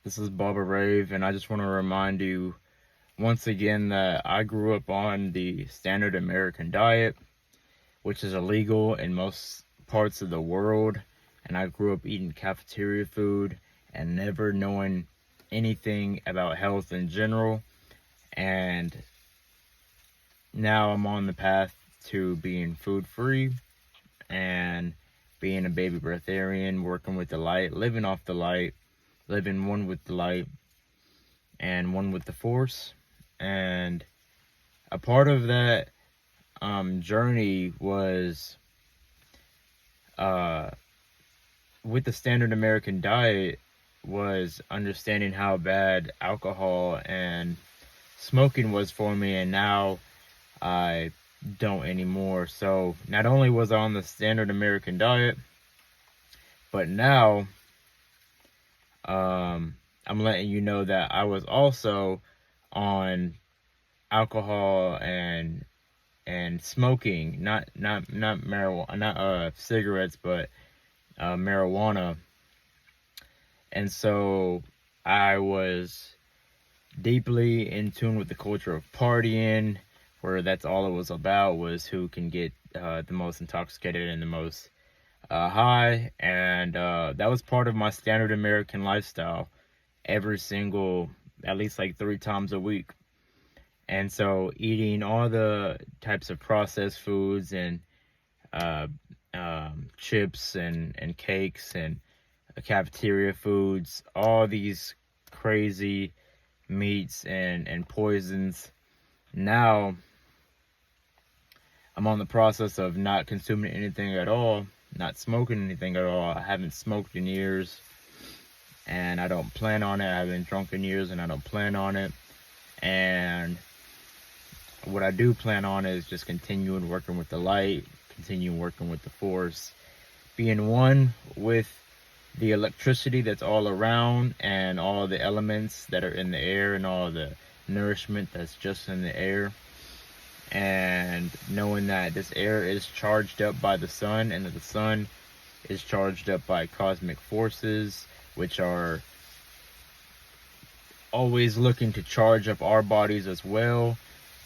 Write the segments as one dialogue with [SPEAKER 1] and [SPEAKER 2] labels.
[SPEAKER 1] This is Bubba Rave, and I just want to remind you once again that I grew up on the standard American diet, which is illegal in most parts of the world. And I grew up eating cafeteria food and never knowing anything about health in general. And now I'm on the path to being food free and being a baby breatharian, working with the light, living off the light, living one with the light and one with the force. And a part of that journey was uh, with the standard American diet was understanding how bad alcohol and smoking was for me, and now I don't anymore. So not only was I on the standard American diet, but now I'm letting you know that I was also on alcohol and smoking, not marijuana, not cigarettes, but marijuana. And so I was deeply in tune with the culture of partying, where that's all it was about, was who can get the most intoxicated and the most high. And that was part of my standard American lifestyle every single, at least like 3 times a week. And so eating all the types of processed foods and uh, chips and cakes and cafeteria foods, all these crazy meats and poisons. Now I'm on the process of not consuming anything at all, not smoking anything at all. I haven't smoked in years, and I don't plan on it. I haven't drunk in years, and I don't plan on it. And what I do plan on is just continuing working with the light, continuing working with the force, being one with the electricity that's all around and all the elements that are in the air and all the nourishment that's just in the air. And knowing that this air is charged up by the sun, and that the sun is charged up by cosmic forces, which are always looking to charge up our bodies as well.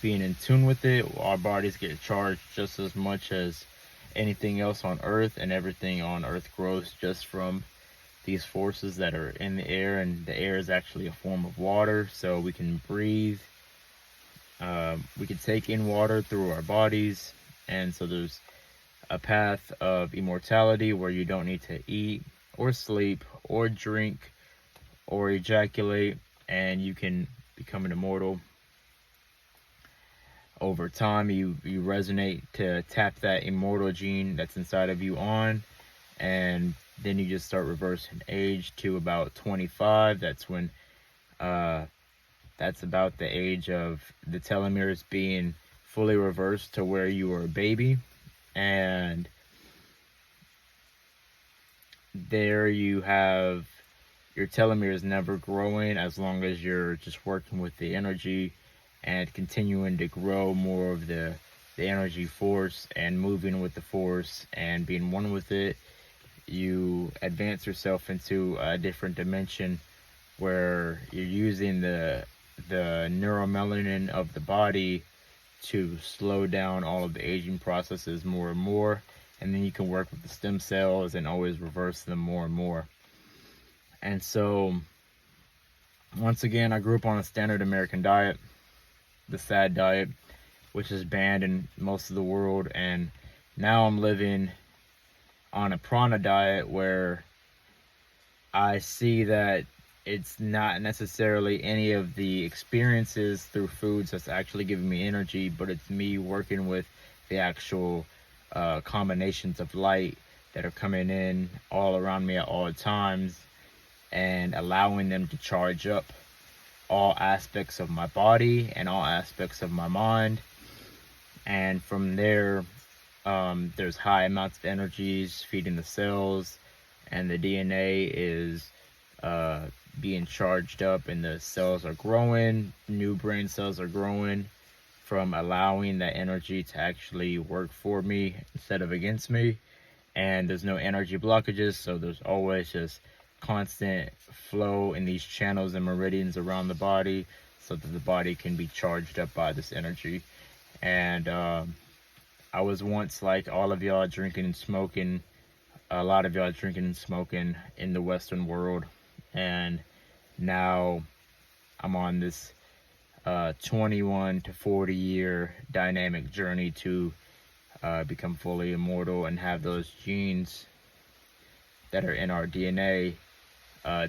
[SPEAKER 1] Being in tune with it, our bodies get charged just as much as anything else on earth, and everything on earth grows just from these forces that are in the air. And the air is actually a form of water, so we can breathe, we can take in water through our bodies. And so there's a path of immortality where you don't need to eat or sleep or drink or ejaculate, and you can become an immortal. Over time, you resonate to tap that immortal gene that's inside of you on, and then you just start reversing age to about 25. That's when that's about the age of the telomeres being fully reversed to where you were a baby. And there you have your telomeres never growing, as long as you're just working with the energy and continuing to grow more of the energy force and moving with the force and being one with it. You advance yourself into a different dimension where you're using the neuromelanin of the body to slow down all of the aging processes more and more. And then you can work with the stem cells and always reverse them more and more. And so, once again, I grew up on a standard American diet, the SAD diet, which is banned in most of the world. And now I'm living on a prana diet, where I see that it's not necessarily any of the experiences through foods that's actually giving me energy, but it's me working with the actual combinations of light that are coming in all around me at all times, and allowing them to charge up all aspects of my body and all aspects of my mind. And from there, there's high amounts of energies feeding the cells, and the DNA is being charged up, and the cells are growing. New brain cells are growing from allowing that energy to actually work for me instead of against me. And there's no energy blockages, so there's always just constant flow in these channels and meridians around the body, so that the body can be charged up by this energy. And I was once like all of y'all, drinking and smoking, a lot of y'all drinking and smoking in the Western world, and now I'm on this 21 to 40 year dynamic journey to become fully immortal and have those genes that are in our DNA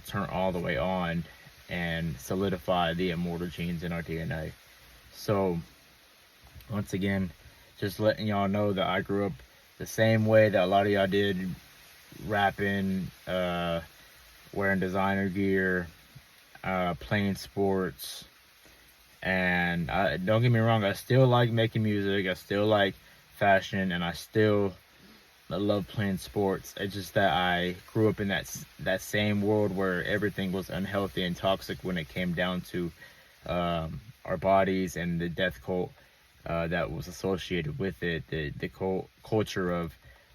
[SPEAKER 1] turn all the way on and solidify the immortal genes in our DNA. So once again, just letting y'all know that I grew up the same way that a lot of y'all did, rapping, wearing designer gear, playing sports. And don't get me wrong, I still like making music, I still like fashion, and I still love playing sports. It's just that I grew up in that same world where everything was unhealthy and toxic when it came down to our bodies, and the death cult that was associated with it, the culture of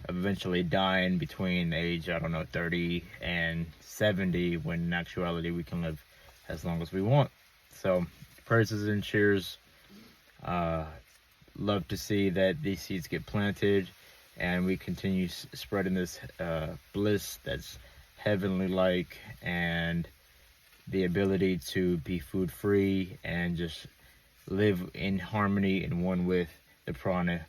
[SPEAKER 1] eventually dying between the age, I don't know, 30 and 70, when in actuality we can live as long as we want. So praises and cheers. Love to see that these seeds get planted and we continue spreading this bliss that's heavenly like, and the ability to be food free and just live in harmony and one with the prana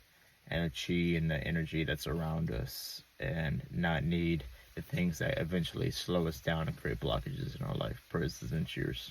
[SPEAKER 1] and the chi and the energy that's around us, and not need the things that eventually slow us down and create blockages in our life. Praises and cheers.